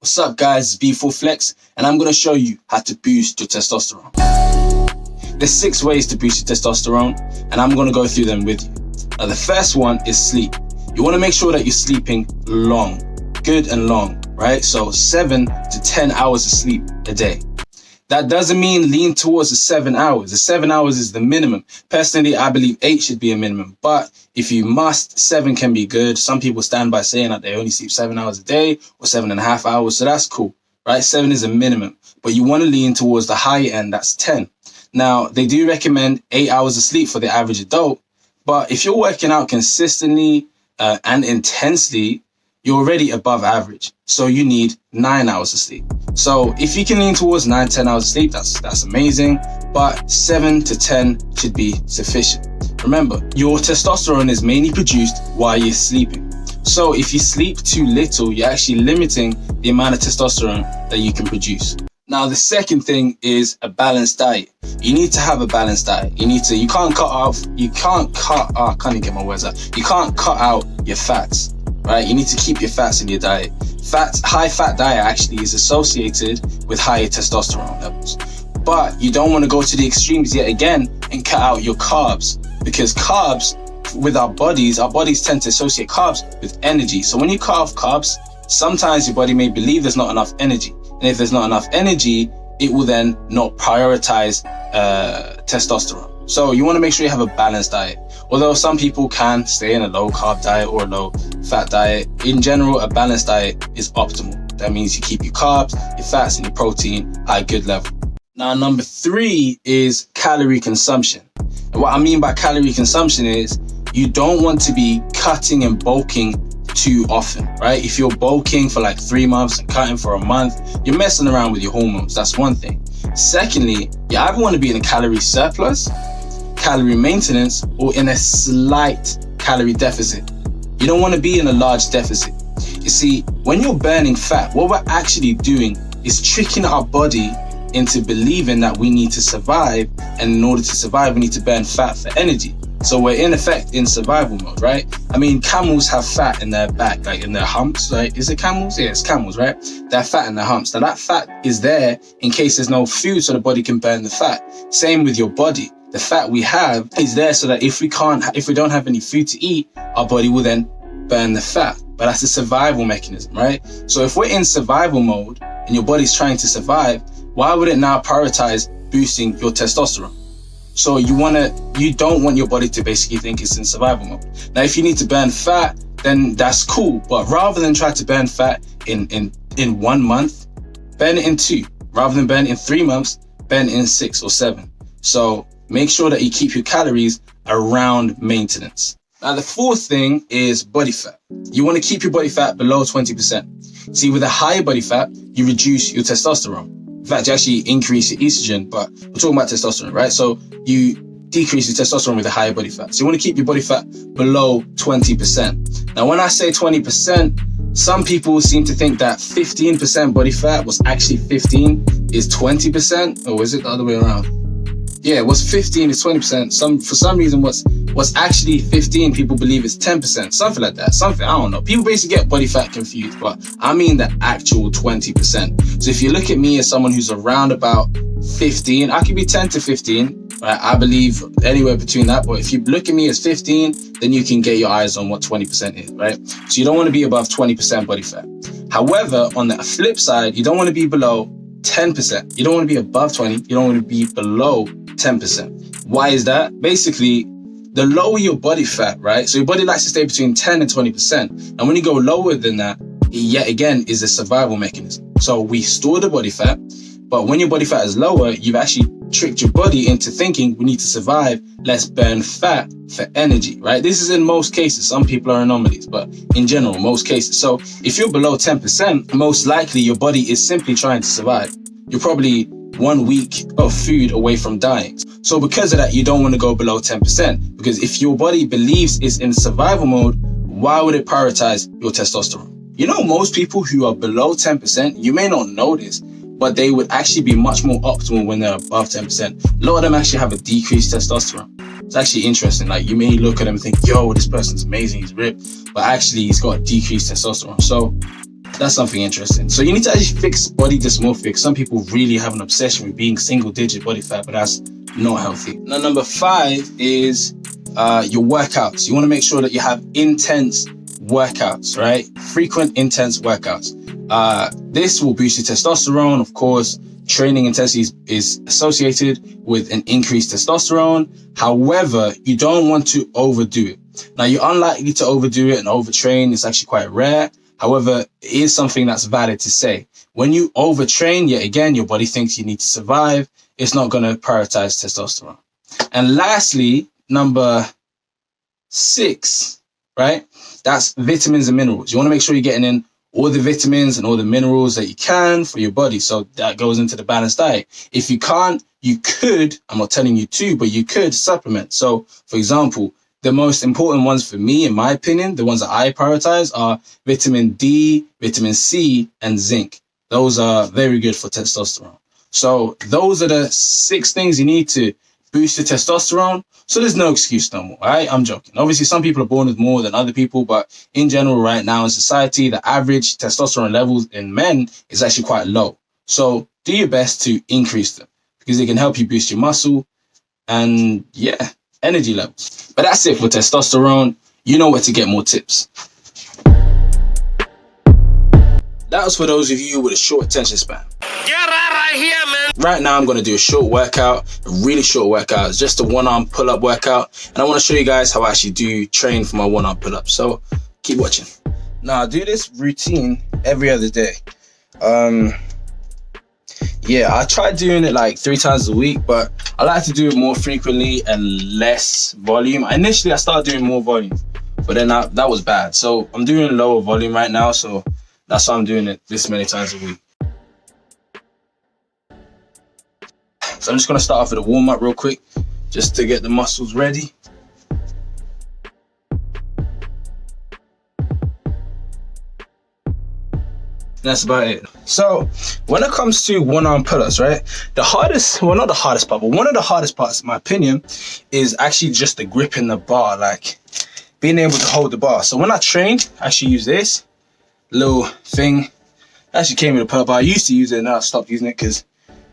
What's up guys, it's B4Flex and I'm going to show you how to boost your testosterone. There's 6 ways to boost your testosterone and I'm going to go through them with you. Now the first one is sleep. You want to make sure that you're sleeping long, good and long, right? So 7 to 10 hours of sleep a day. That doesn't mean lean towards the 7 hours. The 7 hours is the minimum. Personally, I believe 8 should be a minimum. But if you must, 7 can be good. Some people stand by saying that they only sleep 7 hours a day or 7.5 hours. So that's cool, right? 7 is a minimum. But you want to lean towards the high end, that's 10. Now, they do recommend 8 hours of sleep for the average adult. But if you're working out consistently and intensely, you're already above average. So you need 9 hours of sleep. So if you can lean towards 9-10 hours of sleep, that's amazing. But 7 to 10 should be sufficient. Remember, your testosterone is mainly produced while you're sleeping. So if you sleep too little, you're actually limiting the amount of testosterone that you can produce. Now, the second thing is a balanced diet. You need to have a balanced diet. You can't cut out your fats, right? You need to keep your fats in your diet. High fat diet actually is associated with higher testosterone levels. But you don't want to go to the extremes yet again and cut out your carbs, because carbs with our bodies tend to associate carbs with energy. So when you cut off carbs, sometimes your body may believe there's not enough energy. And if there's not enough energy, it will then not prioritize testosterone. So you want to make sure you have a balanced diet. Although some people can stay in a low carb diet or a low fat diet, in general, a balanced diet is optimal. That means you keep your carbs, your fats and your protein at a good level. Now, number 3 is calorie consumption. And what I mean by calorie consumption is you don't want to be cutting and bulking too often, right? If you're bulking for like 3 months and cutting for a month, you're messing around with your hormones. That's one thing. Secondly, you either want to be in a calorie surplus, calorie maintenance, or in a slight calorie deficit. You don't want to be in a large deficit. You see, when you're burning fat, what we're actually doing is tricking our body into believing that we need to survive, and in order to survive, we need to burn fat for energy. So we're in effect in survival mode, right? I mean, camels have fat in their back, like in their humps, right? Is it camels? Yeah, it's camels, right? They have fat in their humps. Now that fat is there in case there's no food so the body can burn the fat. Same with your body. The fat we have is there so that if we don't have any food to eat, our body will then burn the fat. But that's a survival mechanism, right? So if we're in survival mode and your body's trying to survive, why would it now prioritize boosting your testosterone? So you don't want your body to basically think it's in survival mode. Now, if you need to burn fat, then that's cool. But rather than try to burn fat in 1 month, burn it in 2. Rather than burn it in 3 months, burn it in 6 or 7. So make sure that you keep your calories around maintenance. Now, the 4th thing is body fat. You want to keep your body fat below 20%. See, with a higher body fat, you reduce your testosterone. In fact, you actually increase your estrogen, but we're talking about testosterone, right? So you decrease your testosterone with a higher body fat. So you want to keep your body fat below 20%. Now, when I say 20%, some people seem to think that 15% body fat was actually 15 is 20%, or is it the other way around? Yeah, what's 15 is 20%. For some reason, what's actually 15, people believe it's 10%, something like that. I don't know. People basically get body fat confused, but I mean the actual 20%. So if you look at me as someone who's around about 15, I could be 10 to 15, right? I believe anywhere between that. But if you look at me as 15, then you can get your eyes on what 20% is, right? So you don't want to be above 20% body fat. However, on the flip side, you don't want to be below 10%. You don't want to be above 20. You don't want to be below 10%. Why is that? Basically, the lower your body fat, right? So your body likes to stay between 10 and 20%. And when you go lower than that, yet again, is a survival mechanism. So we store the body fat, but when your body fat is lower, you've actually tricked your body into thinking we need to survive, let's burn fat for energy, right? This is in most cases. Some people are anomalies, but in general, most cases. So if you're below 10%, most likely your body is simply trying to survive. You're probably 1 week of food away from dying. So because of that, you don't want to go below 10%, because if your body believes it's in survival mode, why would it prioritize your testosterone? You know, most people who are below 10%, you may not know this, but they would actually be much more optimal when they're above 10%. A lot of them actually have a decreased testosterone. It's actually interesting. Like, you may look at them and think, yo, this person's amazing, he's ripped, but actually he's got a decreased testosterone. So That's something interesting. So you need to actually fix body dysmorphia. Some people really have an obsession with being single-digit body fat, but that's not healthy. Now, number 5 is your workouts. You want to make sure that you have intense workouts, right? Frequent, intense workouts. This will boost your testosterone, of course. Training intensity is associated with an increased testosterone. However, you don't want to overdo it. Now, you're unlikely to overdo it and overtrain. It's actually quite rare. However, it is something that's valid to say. When you overtrain, yet again, your body thinks you need to survive. It's not going to prioritize testosterone. And lastly, number 6, right? That's vitamins and minerals. You want to make sure you're getting in all the vitamins and all the minerals that you can for your body. So that goes into the balanced diet. If you can't, you could, I'm not telling you to, but you could supplement. So for example, the most important ones for me, in my opinion, the ones that I prioritize are vitamin D, vitamin C, and zinc. Those are very good for testosterone. So those are the 6 things you need to boost your testosterone. So there's no excuse no more, all right? I'm joking. Obviously, some people are born with more than other people, but in general, right now in society, the average testosterone levels in men is actually quite low. So do your best to increase them because it can help you boost your muscle and, yeah, energy levels. But that's it for testosterone. You know where to get more tips. That was for those of you with a short attention span. Get out of here, man. Right now, I'm going to do a short workout, a really short workout. It's just a 1-arm pull-up workout. And I want to show you guys how I actually do train for my 1-arm pull-up. So keep watching. Now, I do this routine every other day. Yeah, I try doing it like 3 times a week, but I like to do it more frequently and less volume. Initially, I started doing more volume, but then that was bad. So I'm doing lower volume right now. So that's why I'm doing it this many times a week. So I'm just going to start off with a warm-up real quick, just to get the muscles ready. That's about it. So when it comes to 1-arm pull-ups, right, the hardest, well, not the hardest part, but one of the hardest parts, in my opinion, is actually just the grip in the bar, like being able to hold the bar. So when I train, I actually use this little thing. It actually came with a pull-up bar. I used to use it, and now I stopped using it because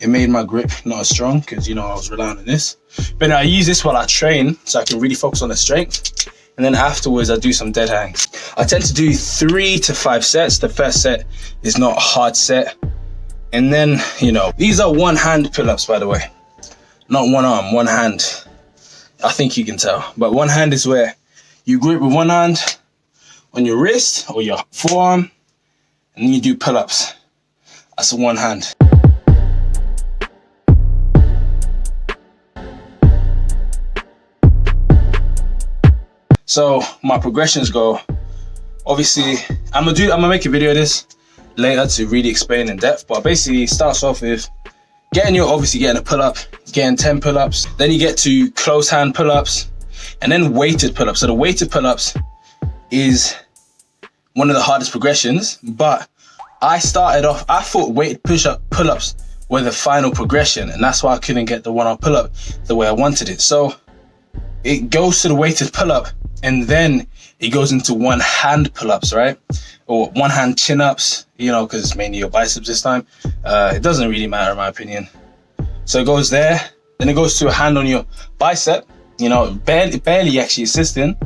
it made my grip not as strong because, you know, I was relying on this. But I use this while I train so I can really focus on the strength. And then afterwards, I do some dead hangs. I tend to do 3 to 5 sets. The first set is not a hard set. And then, you know, these are 1-hand pull-ups, by the way. Not 1 arm, 1 hand. I think you can tell. But 1 hand is where you grip with 1 hand on your wrist or your forearm, and then you do pull-ups. That's a 1 hand. So my progressions go, obviously, I'm gonna make a video of this later to really explain in depth, but basically it starts off with getting a pull-up, getting 10 pull-ups, then you get to close hand pull-ups, and then weighted pull-ups. So the weighted pull-ups is one of the hardest progressions, but I thought weighted pull-ups were the final progression, and that's why I couldn't get the 1-arm pull-up the way I wanted it. So it goes to the weighted pull-up, and then it goes into 1-hand pull-ups, right? Or 1-hand chin-ups, you know, because it's mainly your biceps this time. It doesn't really matter in my opinion. So it goes there, then it goes to a hand on your bicep, you know, barely actually assisting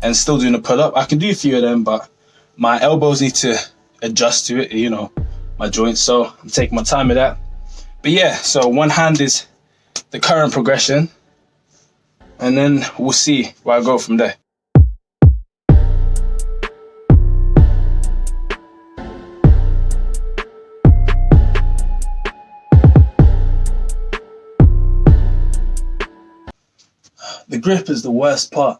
and still doing a pull-up. I can do a few of them, but my elbows need to adjust to it, you know, my joints. So I'm taking my time with that. But yeah, so 1 hand is the current progression, and then we'll see where I go from there. The grip is the worst part.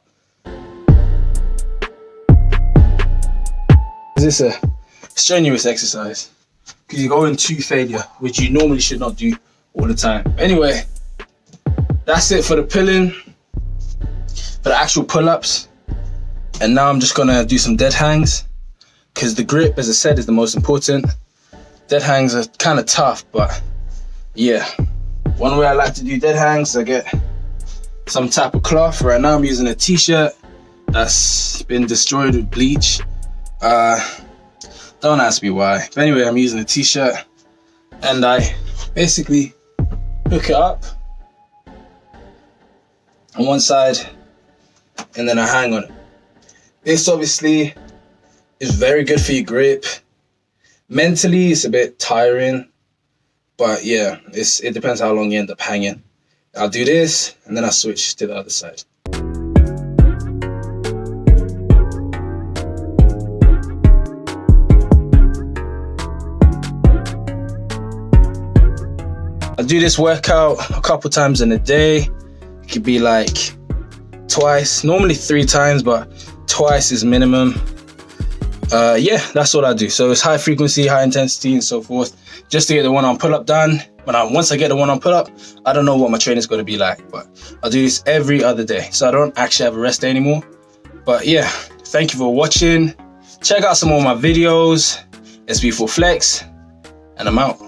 This is a strenuous exercise because you go into failure, which you normally should not do all the time. Anyway, that's it for the pulling, for the actual pull-ups. And now I'm just gonna do some dead hangs because the grip, as I said, is the most important. Dead hangs are kind of tough, but yeah. One way I like to do dead hangs, I get some type of cloth. Right now I'm using a t-shirt that's been destroyed with bleach. Don't ask me why. But anyway, I'm using a t-shirt and I basically hook it up on one side and then I hang on it. This obviously is very good for your grip. Mentally, it's a bit tiring, but yeah, it depends how long you end up hanging. I'll do this and then I'll switch to the other side. I do this workout a couple times in a day. It could be like twice, normally 3 times, but twice is minimum. Yeah, that's what I do. So it's high frequency, high intensity, and so forth, just to get the one-arm pull-up done. Once I get the one-arm pull-up, I don't know what my training's going to be like, but I'll do this every other day. So I don't actually have a rest day anymore. But yeah, thank you for watching. Check out some more of my videos. SB4 Flex, and I'm out.